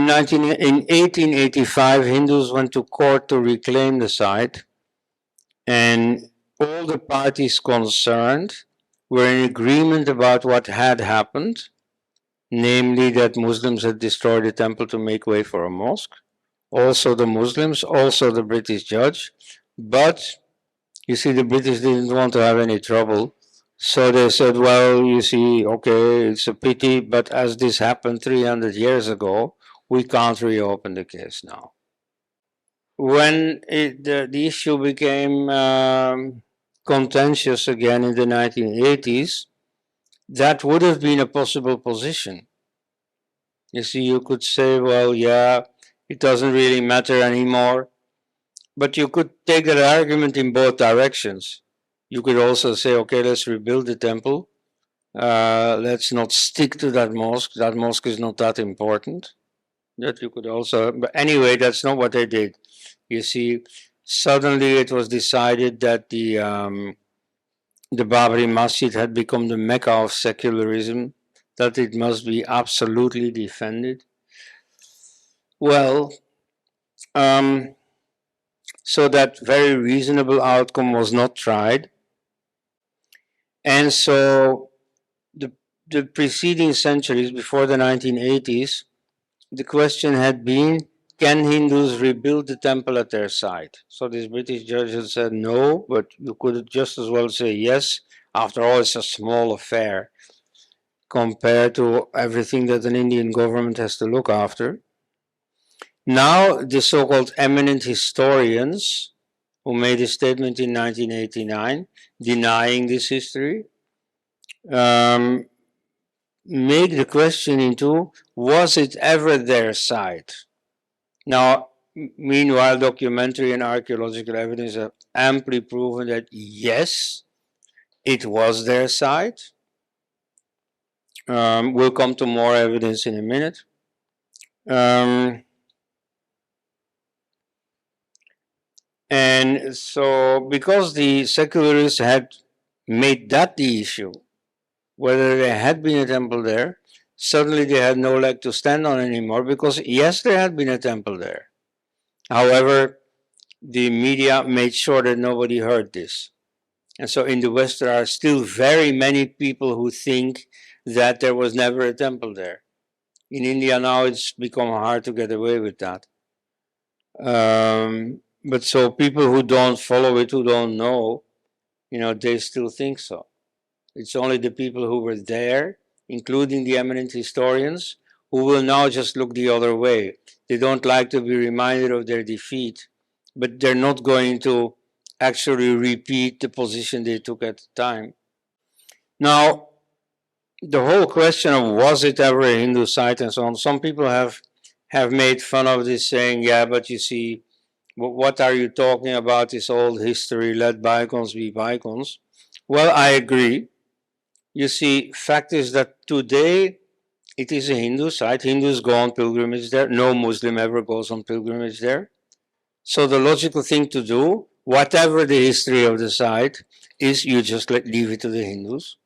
in 1885, Hindus went to court to reclaim the site, and all the parties concerned were in agreement about what had happened, namely that Muslims had destroyed the temple to make way for a mosque. Also the Muslims, also the British judge, but you see, the British didn't want to have any trouble. So they said, well, you see, okay, it's a pity, but as this happened 300 years ago, we can't reopen the case now. When the issue became contentious again in the 1980s, that would have been a possible position. You see, you could say, well, yeah, it doesn't really matter anymore. But you could take that argument in both directions. You could also say, okay, let's rebuild the temple. Let's not stick to that mosque. That mosque is not that important. That you could also, but anyway, that's not what they did. You see, suddenly it was decided that the Babri Masjid had become the Mecca of secularism, that it must be absolutely defended. Well, so that very reasonable outcome was not tried. And so the preceding centuries, before the 1980s, the question had been, can Hindus rebuild the temple at their site? So this British judge had said no, but you could just as well say yes. After all, it's a small affair compared to everything that an Indian government has to look after. Now, the so-called eminent historians who made a statement in 1989 denying this history, make the question into, was it ever their site? Now, meanwhile, documentary and archaeological evidence have amply proven that yes, it was their site. We'll come to more evidence in a minute. And so, because the secularists had made that the issue, whether there had been a temple there, suddenly they had no leg to stand on anymore, because yes, there had been a temple there. However, the media made sure that nobody heard this. And so in the West, there are still very many people who think that there was never a temple there. In India now, it's become hard to get away with that. But so people who don't follow it, who don't know, they still think so. It's only the people who were there, including the eminent historians, who will now just look the other way. They don't like to be reminded of their defeat, but they're not going to actually repeat the position they took at the time. Now, the whole question of was it ever a Hindu site and so on, some people have made fun of this, saying, yeah, but you see, what are you talking about, this old history, let bygones be bygones. Well, I agree. You see, fact is that today it is a Hindu site. Hindus go on pilgrimage there. No Muslim ever goes on pilgrimage there. So the logical thing to do, whatever the history of the site, is you just leave it to the Hindus.